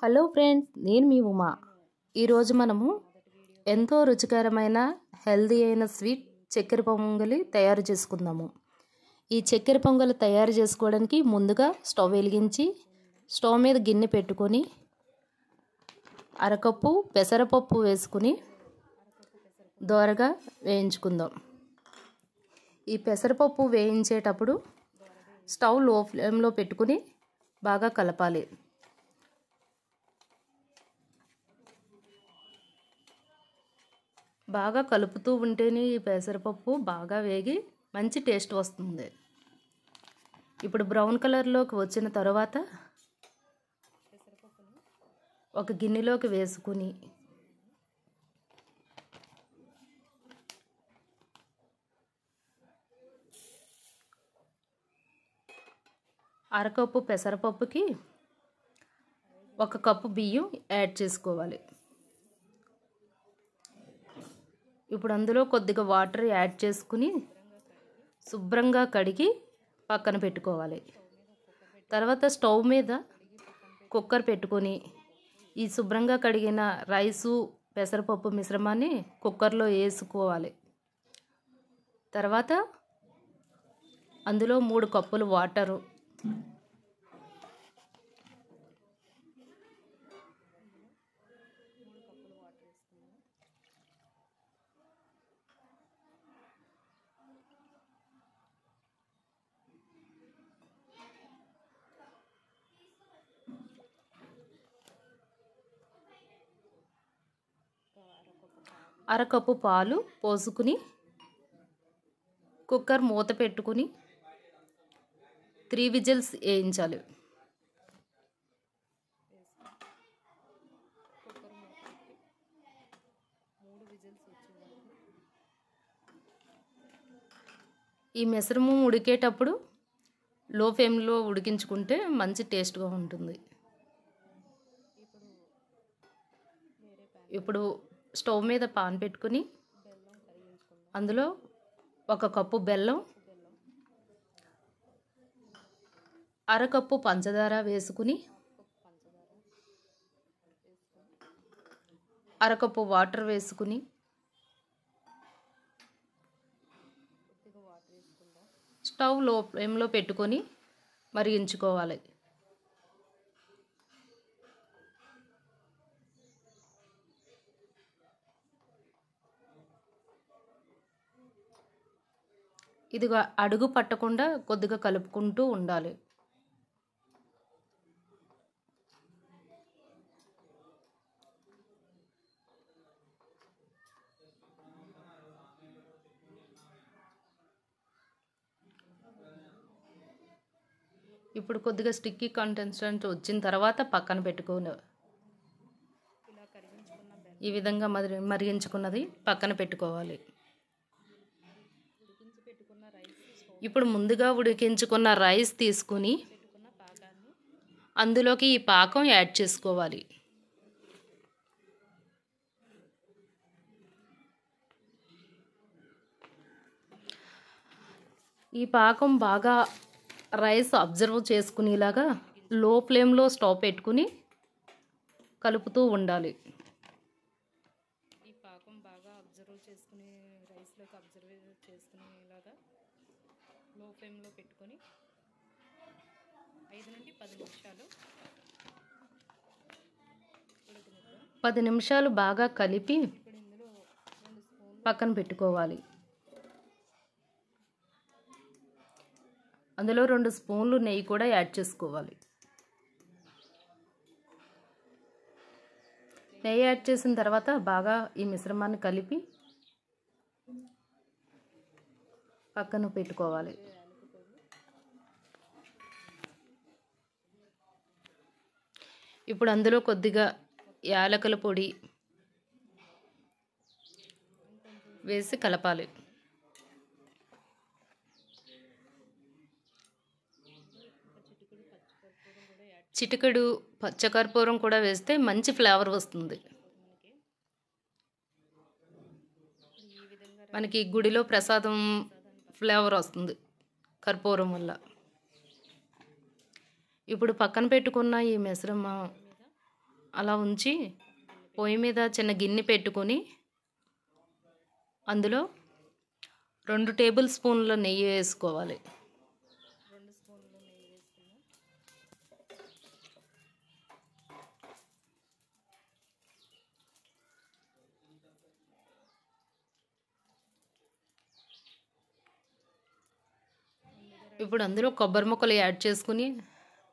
Hello friends, నేను మీ ఉమా. ఈరోజు మనము ఎంతో రుచికరమైన హెల్దీ అయిన స్వీట్ చక్కెర పొంగలి తయారు చేసుకుందాము. ఈ చక్కెర పొంగలి తయారు చేసుకోవడానికి ముందుగా స్టవ్ వెలిగించి స్టవ్ మీద గిన్నె పెట్టుకొని అరకప్పు పెసరపప్పు వేసుకుని దోరగా వేయించుకుందాం. ఈ పెసరపప్పు వేయించేటప్పుడు స్టవ్ లో ఫ్లేమ్లో పెట్టుకుని బాగా కలపాలి. బాగా కలుపుతూ ఉంటేనే ఈ పెసరపప్పు బాగా వేగి మంచి టేస్ట్ వస్తుంది. ఇప్పుడు బ్రౌన్ కలర్లోకి వచ్చిన తర్వాత ఒక గిన్నెలోకి వేసుకుని అరకప్పు పెసరపప్పుకి ఒక కప్పు బియ్యం యాడ్ చేసుకోవాలి. ఇప్పుడు అందులో కొద్దిగా వాటర్ యాడ్ చేసుకుని శుభ్రంగా కడిగి పక్కన పెట్టుకోవాలి. తర్వాత స్టవ్ మీద కుక్కర్ పెట్టుకొని ఈ శుభ్రంగా కడిగిన రైసు పెసరపప్పు మిశ్రమాన్ని కుక్కర్లో వేసుకోవాలి. తర్వాత అందులో 3 కప్పులు వాటరు, అరకప్పు పాలు పోసుకుని కుక్కర్ మూత పెట్టుకుని 3 విజిల్స్ వేయించాలి. ఈ మిశ్రమం ఉడికేటప్పుడు లో ఫ్లేమ్లో ఉడికించుకుంటే మంచి టేస్ట్గా ఉంటుంది. ఇప్పుడు స్టవ్ మీద పాన్ పెట్టుకుని అందులో 1 కప్పు బెల్లం, అరకప్పు పంచదార వేసుకుని అరకప్పు వాటర్ వేసుకుని స్టవ్ లో ఫ్లేమ్లో పెట్టుకొని మరిగించుకోవాలి. ఇది అడుగు పట్టకుండా కొద్దిగా కలుపుకుంటూ ఉండాలి. ఇప్పుడు కొద్దిగా స్టిక్కీ కన్సిస్టెన్సీ వచ్చిన తర్వాత పక్కన పెట్టుకొని ఈ విధంగా మరిగించుకున్నది పక్కన పెట్టుకోవాలి. ఇప్పుడు ముందుగా ఉడికించుకున్న రైస్ తీసుకుని అందులోకి ఈ పాకం యాడ్ చేసుకోవాలి. ఈ పాకం బాగా రైస్ అబ్జర్వ్ చేసుకునేలాగా లో ఫ్లేమ్లో స్టవ్ పెట్టుకుని కలుపుతూ ఉండాలి. ఈ పాకం బాగా అబ్జర్వ్ చేసుకుని రైస్లోకి అబ్జర్వ్ చేసుకునేలాగా లో ఫ్లేమ్లో పెట్టుకొని 5 నుండి 10 నిమిషాలు బాగా కలిపి పక్కన పెట్టుకోవాలి. అందులో 2 స్పూన్లు నెయ్యి కూడా యాడ్ చేసుకోవాలి. నెయ్యి యాడ్ చేసిన తర్వాత బాగా ఈ మిశ్రమాన్ని కలిపి పక్కన పెట్టుకోవాలి. ఇప్పుడు అందులో కొద్దిగా యాలకుల పొడి వేసి కలపాలి. చిటికెడు పచ్చకర్పూరం కూడా వేస్తే మంచి ఫ్లేవర్ వస్తుంది. మనకి గుడిలో ప్రసాదం ఫ్లేవర్ వస్తుంది కర్పూరం వల్ల. ఇప్పుడు పక్కన పెట్టుకున్న ఈ మిశ్రమం అలా ఉంచి పొయ్యి మీద చిన్న గిన్నె పెట్టుకొని అందులో 2 టేబుల్ స్పూన్ల నెయ్యి వేసుకోవాలి. ఇప్పుడు అందులో కొబ్బరి ముక్కలు యాడ్ చేసుకుని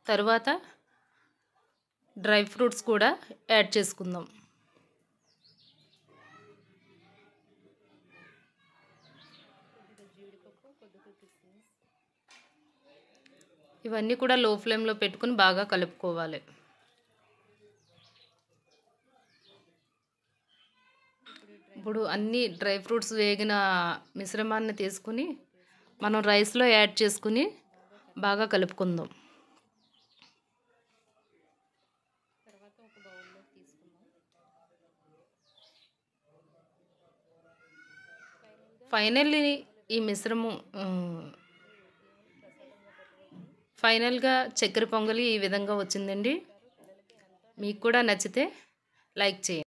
తర్వాత డ్రై ఫ్రూట్స్ కూడా యాడ్ చేసుకుందాం. ఇవన్నీ కూడా లో ఫ్లేమ్లో పెట్టుకుని బాగా కలుపుకోవాలి. ఇప్పుడు అన్ని డ్రై ఫ్రూట్స్ వేగిన మిశ్రమాన్ని తీసుకుని మనం రైస్లో యాడ్ చేసుకుని బాగా కలుపుకుందాం. ఫైనల్లీ ఈ మిశ్రమం ఫైనల్గా చక్కెర పొంగలి ఈ విధంగా వచ్చిందండి. మీకు కూడా నచ్చితే లైక్ చేయండి.